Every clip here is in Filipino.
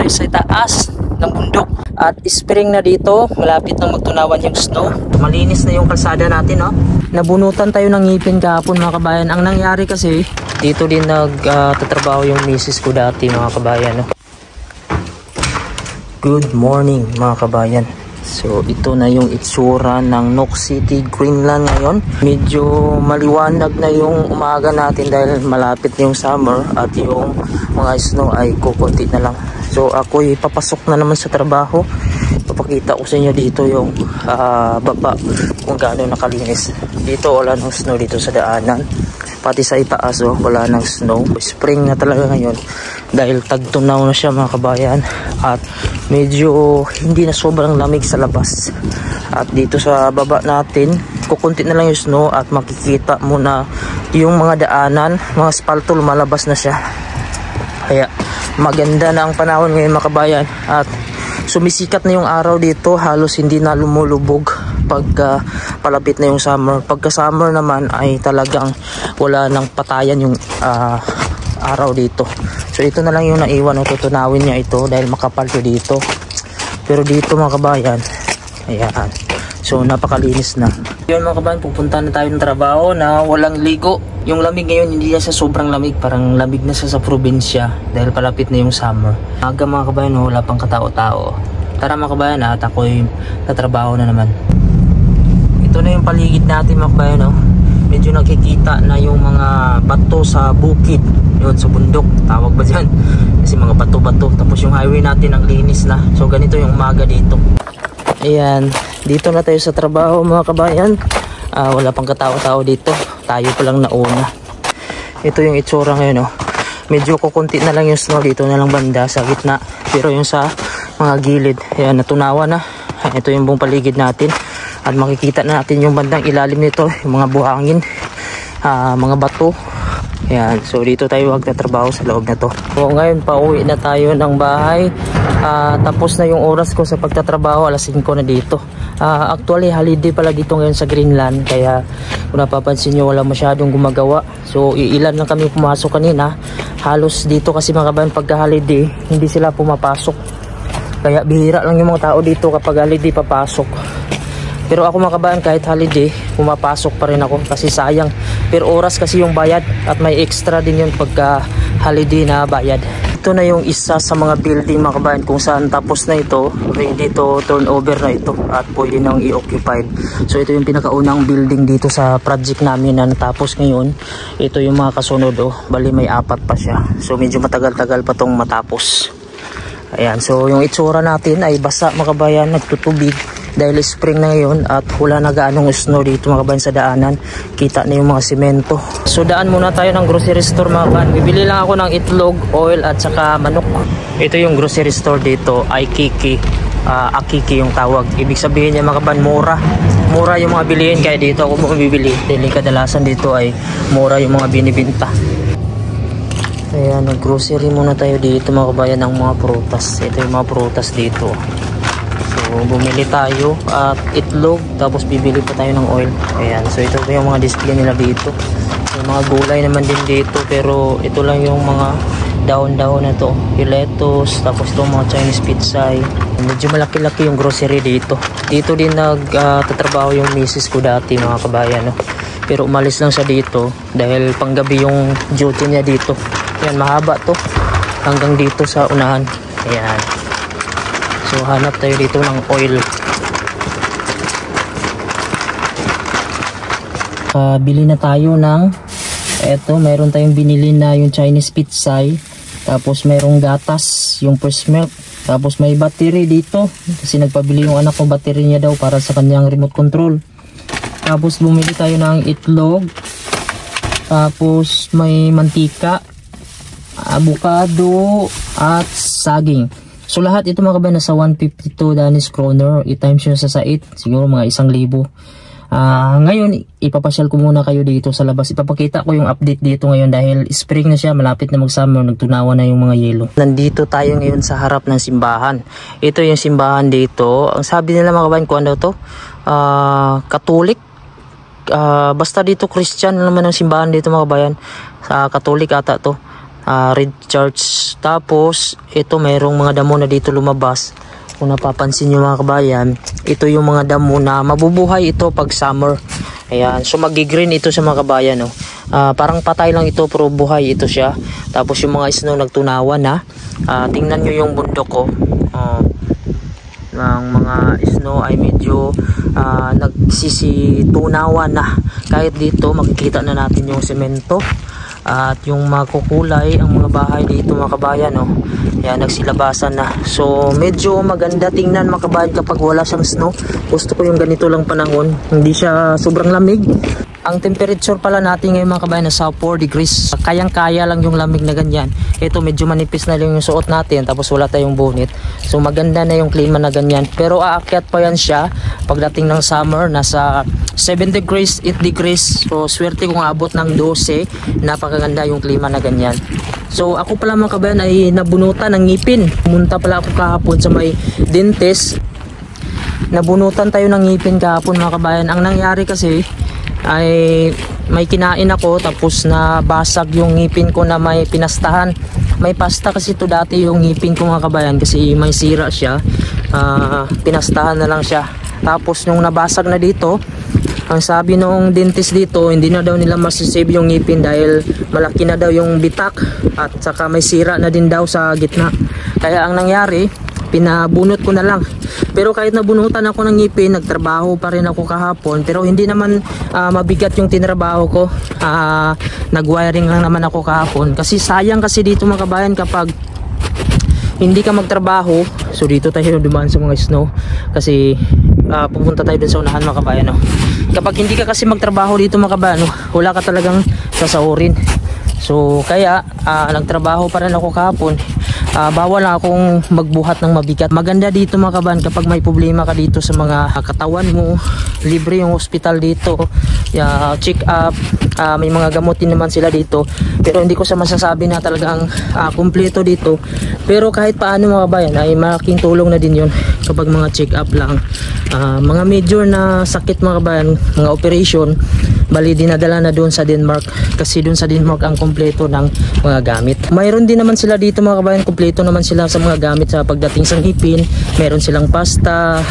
tayo sa itaas ng bundok. At spring na dito, malapit nang magtunawan yung snow. Malinis na yung kalsada natin, no? Nabunutan tayo ng ngipin kahapon, mga kabayan. Ang nangyari kasi, dito din nagtatrabaho yung misis ko dati, mga kabayan, no? Good morning, mga kabayan. So ito na yung itsura ng Nook City, Greenland ngayon. Medyo maliwanag na yung umaga natin dahil malapit na yung summer at yung mga snow ay kukunti na lang. So ako'y papasok na naman sa trabaho. Papakita ko sa inyo dito yung baba kung gaano nakalinis. Dito wala ng snow dito sa daanan. Pati sa itaas wala ng snow. Spring na talaga ngayon dahil tagtunaw na siya, mga kabayan. At medyo hindi na sobrang lamig sa labas. At dito sa baba natin, kukunti na lang yung snow at makikita mo na yung mga daanan, mga asfalto, lumalabas na siya. Kaya maganda na ang panahon ngayon, mga kabayan. At sumisikat na yung araw dito, halos hindi na lumulubog pagka palapit na yung summer. Pagka summer naman ay talagang wala nang patayan yung araw dito. So ito na lang yung naiwan, tutunawin niya ito dahil makapal to dito. Pero dito, mga kabayan, ayan, so napakalinis na. Yun, mga kabayan, pupunta na tayo ng trabaho na walang ligo. Yung lamig ngayon hindi na siya sobrang lamig, parang lamig na siya sa probinsya dahil palapit na yung summer. Aga, mga kabayan, wala pang katao-tao. Tara, mga kabayan, at ako'y natrabaho na naman. Ito na yung paligid natin, mga kabayan, no? Medyo nakikita na yung mga bato sa bukid, yun, sa bundok, tawag ba dyan? Kasi mga bato-bato. Tapos yung highway natin ang linis na. So ganito yung umaga dito. Ayan, dito na tayo sa trabaho, mga kabayan. Wala pang katao-tao dito, tayo pa lang nauna. Ito yung itsura ngayon, medyo kukunti na lang yung snow dito na lang banda sa gitna, pero yung sa mga gilid, ayan, natunawa na. Ito yung buong paligid natin. At makikita na natin yung bandang ilalim nito, yung mga buhangin, mga bato. Ayan, so dito tayo magtatrabaho sa loob na to. So ngayon pauwi na tayo ng bahay. Tapos na yung oras ko sa pagtatrabaho, alas 5 na dito. Actually holiday pala dito ngayon sa Greenland, kaya kung napapansin nyo wala masyadong gumagawa. So ilan lang kami pumasok kanina. Halos dito kasi, mga kabayan, pagka holiday hindi sila pumapasok. Kaya bihira lang yung mga tao dito kapag holiday papasok. Pero ako, mga kabayan, kahit holiday pumapasok pa rin ako kasi sayang. Pero oras kasi yung bayad at may extra din yun pagka holiday na bayad. Ito na yung isa sa mga building, mga kabayan, kung saan tapos na ito, ready to turn over na ito at pwede nang i-occupied. So ito yung pinakaunang building dito sa project namin na natapos ngayon. Ito yung mga kasunod, bali may 4 pa siya. So medyo matagal-tagal pa tong matapos. Ayan, so yung itsura natin ay basa, mga kabayan, nagtutubig dahil spring na ngayon at wala na gaanong snow dito, mga kabayan, sa daanan. Kita na yung mga simento. So daan muna tayo ng grocery store, mga kabayan. Bibili lang ako ng itlog, oil at saka manok. Ito yung grocery store dito, Aikiki. Akiki yung tawag. Ibig sabihin niya, mga kabayan, mura. Mura yung mga bilihin, kaya dito ako bumibili. Dahil kadalasan dito ay mura yung mga binibinta. Ayan, nag-grocery muna tayo dito, mga kabayan, ng mga prutas. Ito yung mga prutas dito. So bumili tayo at itlog, tapos bibili pa tayo ng oil. Ayan, so ito yung mga display nila dito. Yung mga gulay naman din dito, pero ito lang yung mga dahon-dahon na to, yung lettuce, tapos itong mga Chinese pizza. Medyo malaki-laki yung grocery dito. Dito din nagtatrabaho yung misis ko dati, mga kabayan, pero umalis lang siya dito dahil panggabi yung duty niya dito. Ayan, mahaba to hanggang dito sa unahan. Ayan, so hanap tayo dito ng oil. Bili na tayo ng eto, mayroon tayong binili na yung Chinese pizza, tapos mayroong gatas, yung first milk, tapos may battery dito kasi nagpabili yung anak ko battery niya daw para sa kanyang remote control. Tapos bumili tayo ng itlog, tapos may mantika, avocado at saging. So lahat ito, mga kabayan, nasa 152 Danish kroner. I-times yun sa 8, siguro mga 1,000. Ngayon ipapasyal ko muna kayo dito sa labas. Ipapakita ko yung update dito ngayon dahil spring na siya, malapit na mag-summer, nagtunawa na yung mga yelo. Nandito tayo ngayon sa harap ng simbahan. Ito yung simbahan dito. Ang sabi nila, mga kabayan, kung ano to, Katolik. Basta dito Christian naman ang simbahan dito, mga kabayan. Sa Katolik ata to. red charts. Tapos ito mayroong mga damo na dito lumabas. Kung napapansin nyo mga kabayan, ito yung mga damo na mabubuhay ito pag summer. Ayan, so magi-green ito sa mga kabayan, no? Parang patay lang ito pero buhay ito siya. Tapos yung mga snow nagtunawan na. Tingnan nyo yung bundok ko. Ng mga snow ay medyo nagsisitunawan na. Kahit dito makikita na natin yung semento at yung makukulay ang mga bahay dito mga kabayan, no? Yan, nagsilabasan na. So medyo maganda tingnan mga kabayan kapag wala siyang snow. Gusto ko yung ganito lang panahon, hindi siya sobrang lamig. Ang temperature pala natin ngayon mga kabayan nasa 4 degrees. Kayang-kaya lang yung lamig na ganyan. Ito medyo manipis na lang yung suot natin tapos wala tayong bonnet. So maganda na yung klima na ganyan. Pero aakyat pa yan siya pagdating ng summer. Nasa 7 degrees, 8 degrees. So swerte kung abot ng 12. Napakaganda yung klima na ganyan. So ako pala mga kabayan ay nabunutan ng ngipin. Pumunta pala ako kahapon sa may dentist. Nabunutan tayo ng ngipin kahapon mga kabayan. Ang nangyari kasi ay may kinain ako tapos nabasag yung ngipin ko na may pinastahan. May pasta kasi ito dati yung ngipin ko mga kabayan kasi may sira siya. Pinastahan na lang siya. Tapos nung nabasag na dito, ang sabi nung dentist dito, hindi na daw nila masisave yung ngipin dahil malaki na daw yung bitak at saka may sira na din daw sa gitna. Kaya ang nangyari, pinabunot ko na lang. Pero kahit nabunutan ako ng ngipin, nagtrabaho pa rin ako kahapon. Pero hindi naman mabigat yung tinrabaho ko. Nag-wiring lang naman ako kahapon. Kasi sayang kasi dito mga kabayan kapag hindi ka magtrabaho. So dito tayo dumaan sa mga snow. Kasi pupunta tayo dun sa unahan mga kabayan, no? Kapag hindi ka kasi magtrabaho dito mga kabayan, no, wala ka talagang sasahurin. So kaya nagtrabaho pa rin ako kahapon. Bawal lang akong magbuhat ng mabigat. Maganda dito mga kabayan kapag may problema ka dito sa mga katawan mo, libre yung hospital dito, check up, may mga gamot din naman sila dito. Pero hindi ko sa masasabi na talagang kumpleto dito. Pero kahit paano mga kabayan ay malaking tulong na din yun kapag mga check up lang. Mga major na sakit mga kabayan, mga operation, bali dinadala na doon sa Denmark kasi doon sa Denmark ang kumpleto ng mga gamit. Mayroon din naman sila dito mga kabayan, kumpleto naman sila sa mga gamit sa pagdating sa ngipin. Meron silang pasta,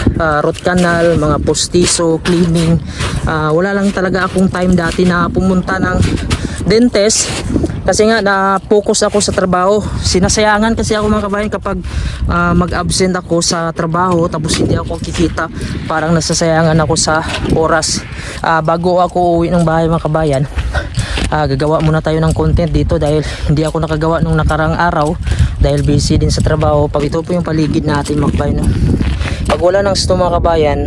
root canal, mga postiso, cleaning. Wala lang talaga akong time dati na pumunta ng dentist kasi nga na-focus ako sa trabaho. Sinasayangan kasi ako mga kabayan kapag mag-absent ako sa trabaho tapos hindi ako kikita. Parang nasasayangan ako sa oras. Bago ako uwi ng bahay mga kabayan, gagawa muna tayo ng content dito dahil hindi ako nakagawa nung nakarang araw dahil busy din sa trabaho. Pag ito po yung paligid natin mga kabayan, no? Pag wala ng snow mga kabayan,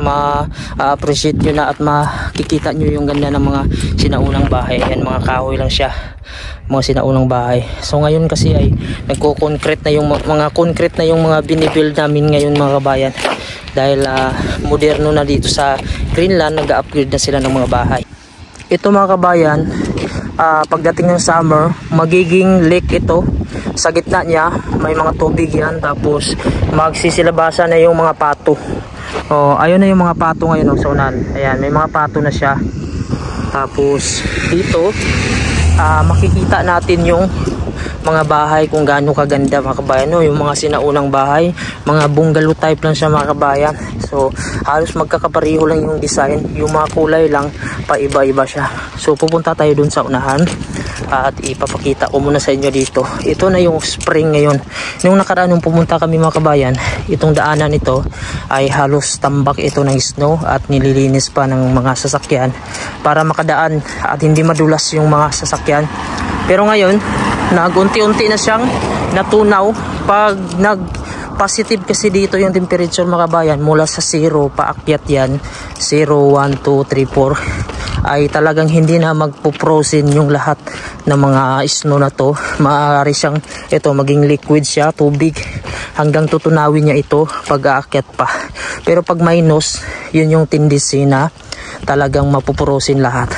ma-appreciate nyo na at makikita nyo yung ganda ng mga sinaunang bahay. Yan, mga kahoy lang siya, mga sinaunang bahay. So ngayon kasi ay nagko-concrete na yung mga concrete na yung mga binibuild namin ngayon mga kabayan. Dahil moderno na dito sa Greenland, nag-upgrade na sila ng mga bahay. Ito mga kabayan, pagdating ng summer, magiging lake ito. Sa gitna niya may mga tubig yan, tapos magsisilabasan na yung mga pato. Ayun na yung mga pato ngayon sa unan. Ayan, may mga pato na siya. Tapos dito makikita natin yung mga bahay kung gaano kaganda mga kabayan, no? Yung mga sinaunang bahay, mga bungalow type lang siya mga kabayan. So halos magkakapareho lang yung design, yung mga kulay lang paiba-iba siya. So pupunta tayo dun sa unahan at ipapakita ko muna sa inyo dito. Ito na yung spring ngayon. Nung nakaraan nung pumunta kami mga kabayan, itong daanan ito ay halos tambak ito ng snow at nililinis pa ng mga sasakyan para makadaan at hindi madulas yung mga sasakyan. Pero ngayon nagunti-unti na siyang natunaw. Pag nag-positive kasi dito yung temperature mga kabayan, mula sa 0 paakyat yan, 0, 1, 2, 3, 4, ay talagang hindi na magpo-frozen yung lahat ng mga snow na to. Maaari siyang maging liquid siya, tubig, hanggang tutunawin niya ito pag aakyat pa. Pero pag minus, yun yung tendency na talagang mapupurosin lahat.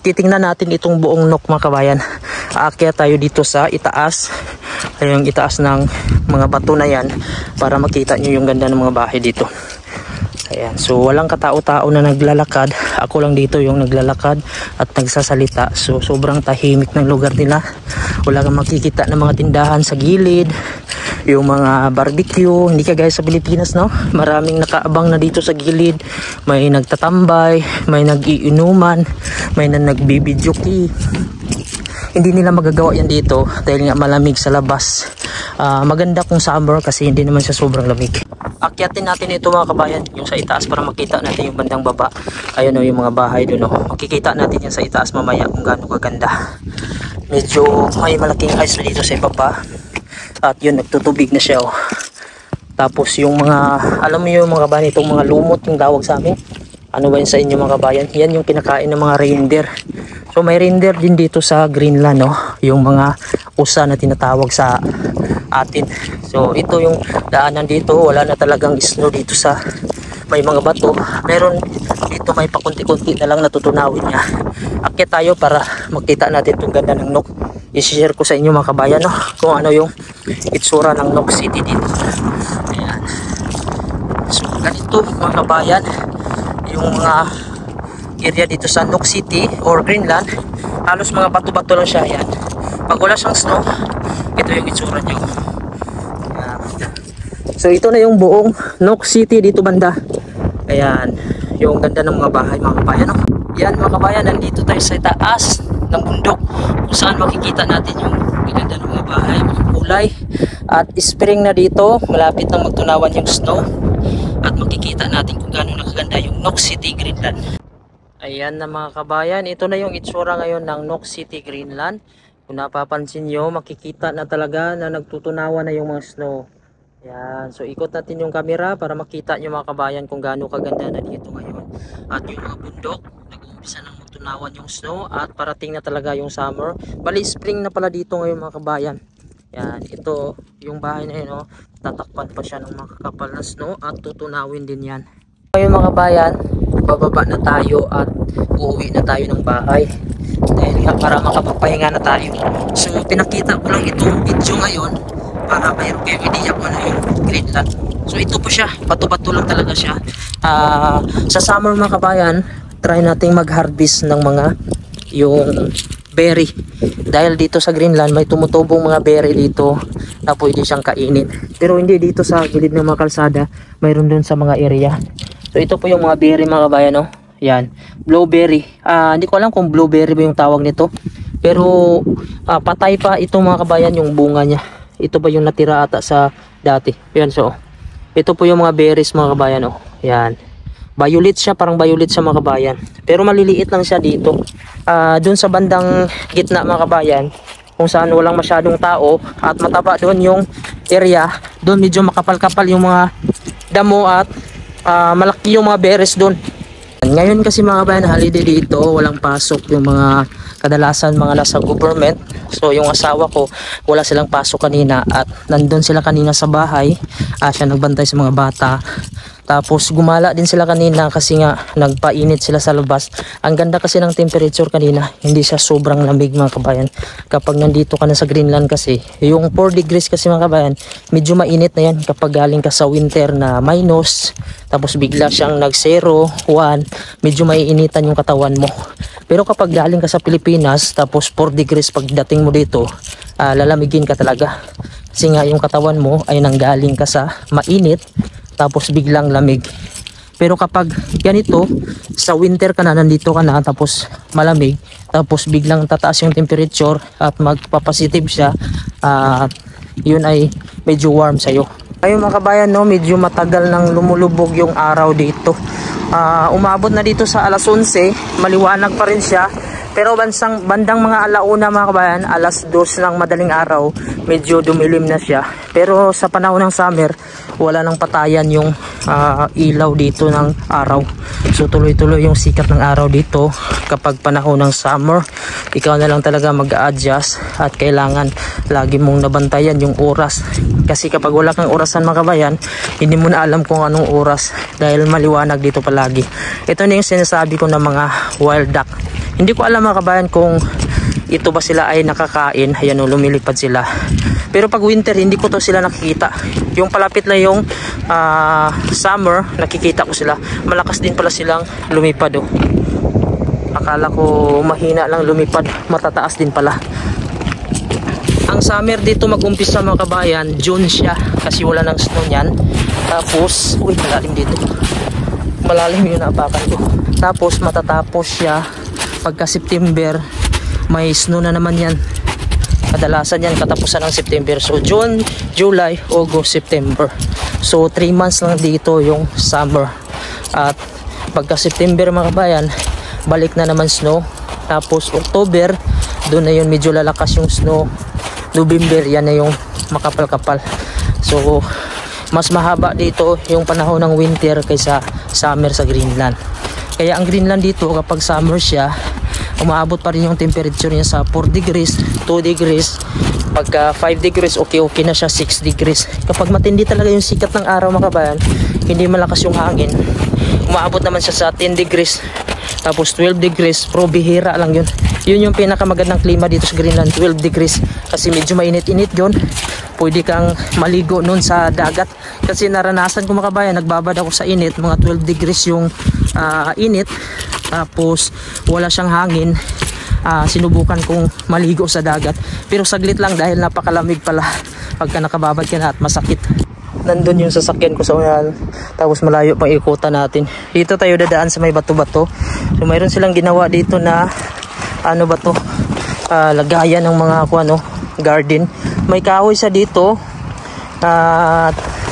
Titingnan natin itong buong nok mga kabayan. Aakyat tayo dito sa itaas, yung itaas ng mga bato na yan para makita nyo yung ganda ng mga bahay dito. Ayan, so walang katao-tao na naglalakad. Ako lang dito yung naglalakad at nagsasalita. So sobrang tahimik ng lugar nila. Wala kang makikita ng mga tindahan sa gilid, yung mga barbecue. Hindi ka guys sa Pilipinas, no? Maraming nakaabang na dito sa gilid. May nagtatambay, may nagiinuman, may nagbibidyoki. Hindi nila magagawa yan dito dahil nga malamig sa labas. Maganda kung summer kasi hindi naman siya sobrang lamig. Akyatin natin ito mga kabayan, yung sa itaas para makita natin yung bandang baba. Ayun o, yung mga bahay doon o. Makikita natin yan sa itaas mamaya kung gaano kaganda. Medyo may malaking ice na dito sa ibaba. At yun, nagtutubig na siya o. Tapos yung mga, alam mo yung mga kabayan, itong mga lumot yung tawag sa amin. Ano ba yun sa inyo mga kabayan? Yan yung kinakain ng mga reindeer. So may reindeer din dito sa Greenland, no? Yung mga usa na tinatawag sa atin. So ito yung daanan dito. Wala na talagang snow dito sa may mga bato. Meron dito may pakunti-kunti na lang natutunawin niya. Akyat tayo para makita natin itong ganda ng Nook. I-share ko sa inyo mga kabayan, no? Kung ano yung itsura ng Nook City dito. Ayan. So ganito mga kabayan yung mga area dito sa Nook City or Greenland. Halos mga bato-bato lang siya. Ayan. Pag wala siyang snow, ito yung itsura niya. Ayan. So ito na yung buong Nook City dito banda. Ayan, yung ganda ng mga bahay mga kabayan, no? Yan mga kabayan, nandito tayo sa taas ng bundok kung saan makikita natin yung ganda ng mga bahay, mga kulay. At spring na dito, malapit nang magtunawan yung snow. At makikita natin kung gaano nakaganda yung Nook City, Greenland. Ayan na mga kabayan, ito na yung itsura ngayon ng Nook City, Greenland. Kung napapansin nyo, makikita na talaga na nagtutunawan na yung mga snow. Ayan, so ikot natin yung camera para makita nyo mga kabayan kung gaano kaganda na dito ngayon. At yung mga bundok, nag-uumpisa nang magtunawan yung snow at parating na talaga yung summer. Bali, spring na pala dito ngayon mga kabayan. Yan, ito yung bahay na yun, no? Tatakpan pa siya ng makakapal na snow at tutunawin din yan. Ngayon mga kabayan, bababa na tayo at uuwi na tayo ng bahay. Dahil nga para makapagpahinga na tayo. So pinakita ko lang itong video ngayon para mayroon kayo idea kung ano yung Greenland. So ito po siya, bato-bato lang talaga siya. Sa summer mga kabayan, try nating mag-harvest ng mga yung berry. Dahil dito sa Greenland may tumutubong mga berry dito na pwede siyang kainin. Pero hindi dito sa gilid ng mga kalsada, mayroon dun sa mga area. So ito po yung mga berry mga kabayan, no? Yan, blueberry. Hindi ko alam kung blueberry ba yung tawag nito. Pero patay pa ito mga kabayan yung bunga niya. Ito ba yung natira ata sa dati. Yan, so ito po yung mga berries mga kabayan, oh. Yan. Violet siya, parang violet sa mga kabayan. Pero maliliit lang siya dito. Doon sa bandang gitna mga kabayan, kung saan walang masyadong tao at mataba doon yung area, doon medyo makapal-kapal yung mga damo at malaki yung mga berries doon. Ngayon kasi mga kabayan, holiday dito, walang pasok yung mga kadalasan mga nasa government. So yung asawa ko, wala silang pasok kanina at nandun sila kanina sa bahay. Siya nagbantay sa mga bata. Tapos gumala din sila kanina kasi nga nagpainit sila sa labas. Ang ganda kasi ng temperature kanina, hindi siya sobrang lamig mga kabayan. Kapag nandito ka na sa Greenland kasi, yung 4 degrees kasi mga kabayan, medyo mainit na yan kapag galing ka sa winter na minus. Tapos bigla siyang nag 0, 1, medyo maiinitan yung katawan mo. Pero kapag galing ka sa Pilipinas, tapos 4 degrees pagdating mo dito, lalamigin ka talaga. Kasi nga yung katawan mo ay nanggaling ka sa mainit, tapos biglang lamig. Pero kapag ganito, sa winter ka na, nandito ka na, tapos malamig, tapos biglang tataas yung temperature at magpapositive siya, yun ay medyo warm sa'yo. Ayun mga kabayan, no, medyo matagal nang lumulubog yung araw dito. Umabot na dito sa alas 11, maliwanag pa rin siya. Pero bandang mga alauna mga kabayan, alas 2 ng madaling araw, medyo dumilim na siya. Pero sa panahon ng summer, wala nang patayan yung ilaw dito ng araw. So tuloy-tuloy yung sikat ng araw dito. Kapag panahon ng summer, ikaw na lang talaga mag-a-adjust at kailangan lagi mong nabantayan yung oras. Kasi kapag wala kang orasan mga kabayan, hindi mo na alam kung anong oras dahil maliwanag dito palagi. Ito na yung sinasabi ko ng mga wild duck. Hindi ko alam mga kabayan kung ito ba sila ay nakakain. Ayan o, lumilipad sila. Pero pag winter, hindi ko to sila nakikita. Yung palapit na yung summer, nakikita ko sila. Malakas din pala silang lumipad oh. Akala ko mahina lang lumipad, matataas din pala. Ang summer dito mag-umpisa mga kabayan, June siya kasi wala nang snow niyan. Tapos, uy, malalim dito. Malalim yung naapakan ko. Tapos matatapos siya pagka September, may snow na naman yan. Kadalasan yan katapusan ng September. So June, July, August, September. So 3 months lang dito yung summer. At pagka September mga kabayan, balik na naman snow. Tapos October, doon na yun medyo lalakas yung snow. November, yan na yung makapal-kapal. So mas mahaba dito yung panahon ng winter kaysa summer sa Greenland. Kaya ang Greenland dito kapag summer siya, umaabot pa rin yung temperature niya sa 4 degrees, 2 degrees. Pagka 5 degrees, okay na siya, 6 degrees. Kapag matindi talaga yung sikat ng araw mga kabayan, hindi malakas yung hangin, umaabot naman siya sa 10 degrees. Tapos 12 degrees, pero bihira lang yun. Yun yung pinakamagandang klima dito sa Greenland, 12 degrees. Kasi medyo mainit-init yun. Pwede kang maligo nun sa dagat. Kasi naranasan ko mga kabayan, nagbabad ako sa init, mga 12 degrees yung init. Tapos wala siyang hangin. Sinubukan kong maligo sa dagat. Pero saglit lang dahil napakalamig pala pagka nakababad ka na at masakit. Nandun yung sasakyan ko sa unahan. Tapos malayo pang ikutan natin. Dito tayo dadaan sa may bato-bato. So mayroon silang ginawa dito na ano ba to? Lagayan ng mga garden. May kahoy sa dito.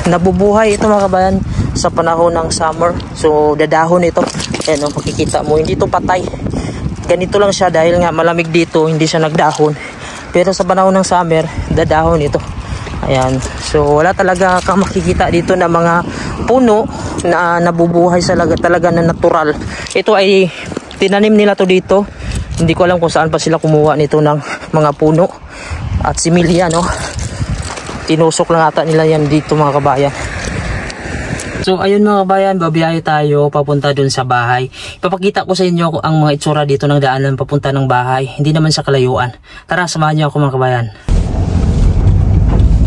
Nabubuhay ito mga kabayan sa panahon ng summer. So dadahon ito. Ayan, makikita mo, hindi ito patay. Ganito lang siya dahil nga malamig dito, hindi siya nagdahon. Pero sa panahon ng summer, dadahon ito. Ayan, so wala talaga kang makikita dito na mga puno na nabubuhay talaga na natural. Ito ay tinanim nila to dito. Hindi ko alam kung saan pa sila kumuha nito ng mga puno at similya, no? Tinusok lang ata nila yan dito mga kabayan. So ayun mga kabayan, babiyahe tayo papunta dun sa bahay. Ipapakita ko sa inyo ang mga itsura dito ng daanan papunta ng bahay. Hindi naman sa kalayuan. Tara, samahan niyo ako mga kabayan.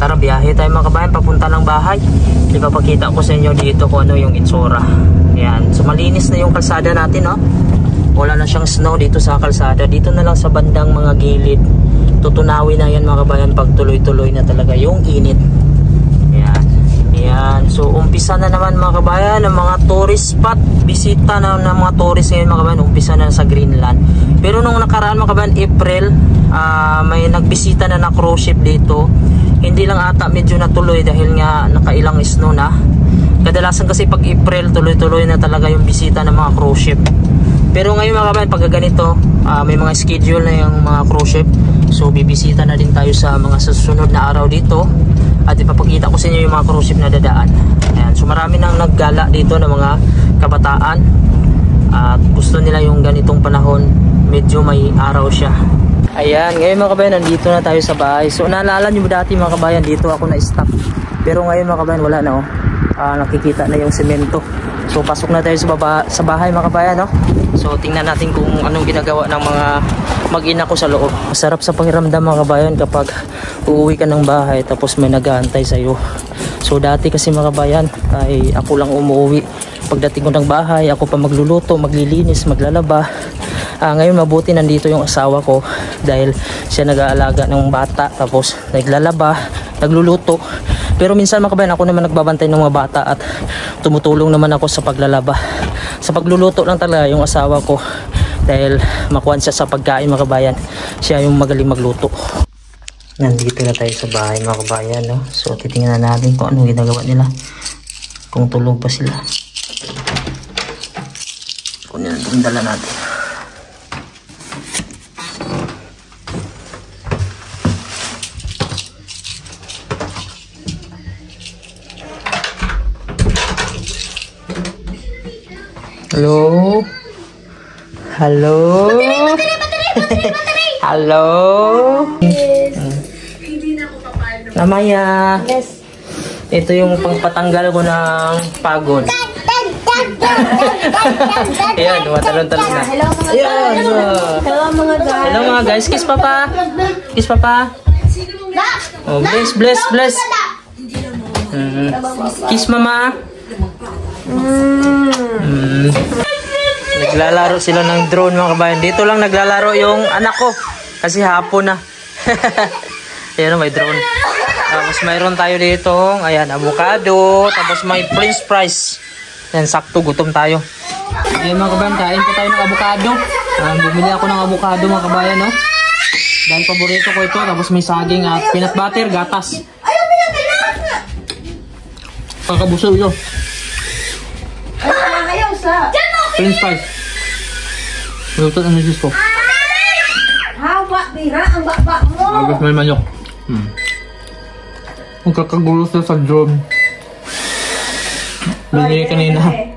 Tara, biyahe tayo mga kabayan papunta ng bahay. Ipapakita ko sa inyo dito kung ano yung itsura. Ayan, so malinis na yung kalsada natin, no? Wala na siyang snow dito sa kalsada. Dito na lang sa bandang mga gilid. Tutunawin na yan mga kabayan pag tuloy-tuloy na talaga yung init. Ayan. Ayan. So umpisa na naman mga kabayan ng mga tourist spot. Bisita na ng mga tourist ngayon mga kabayan. Umpisa na sa Greenland. Pero nung nakaraan mga kabayan, April, may nagbisita na cruise ship dito. Hindi lang ata medyo natuloy dahil nga nakailang snow na. Kadalasan kasi pag April, tuloy-tuloy na talaga yung bisita ng mga cruise ship. Pero ngayon mga kabayan, pag ganito, may mga schedule na yung mga cruise ship. So bibisita na din tayo sa mga susunod na araw dito. At ipapakita ko sa inyo yung mga cruise ship na dadaan. Ayan. So marami nang naggala dito ng mga kabataan. At gusto nila yung ganitong panahon, medyo may araw siya. Ayan, ngayon mga kabayan, nandito na tayo sa bahay. So naalala nyo dati mga kabayan, dito ako na-stop. Pero ngayon mga kabayan, wala na oh. Nakikita na yung semento. So pasok na tayo sa bahay mga kabayan, no? So tingnan natin kung anong ginagawa ng mga mag-ina ko sa loob. Masarap sa pakiramdam mga kabayan kapag uuwi ka ng bahay tapos may nag-aantay sa iyo. So dati kasi mga kabayan ay ako lang umuwi. Pagdating ko ng bahay, ako pa magluluto, maglilinis, maglalaba. Ngayon mabuti nandito yung asawa ko dahil siya nag-aalaga ng bata tapos naglalaba, nagluluto. Pero minsan mga kabayan, ako naman nagbabantay ng mga bata at tumutulong naman ako sa paglalaba. Sa pagluluto lang talaga yung asawa ko dahil makuhan siya sa pagkain mga kabayan. Siya yung magaling magluto. Nandito na tayo sa bahay mga kabayan, no? So titingnan natin kung anong ginagawa nila. Kung tulog pa sila. Kunin ang dala natin. Hello? Hello? Hello? Yes. Hindi na ako papayag. Namaya. Yes. Ito yung pangpatanggal ko ng pagod. Ayan, tumatalon-talon na. Hello mga Ayan, guys. Hello mga guys. Hello mga guys. Kiss papa. Kiss papa. Oh, bless, bless, bless. Kiss mama. Naglalaro sila ng drone mga kabayan. Dito lang naglalaro yung anak ko. Kasi hapon na. Ayan, may drone. Tapos mayroon tayo dito. Ayan, avocado. Tapos may french fries. Ayan, sakto. Gutom tayo. Ayan mga kabayan, kain po tayo ng avocado. Bumili ako ng avocado mga kabayan, no? Dahil paborito ko ito. Tapos may saging at peanut butter, gatas. Kakabusog yun. Ayaw sa... French fries. Malutot ang misis ko. Hawa, bira, ang baba mo. Agos may manok. Ang kakagulo sa drone. Binili kanina.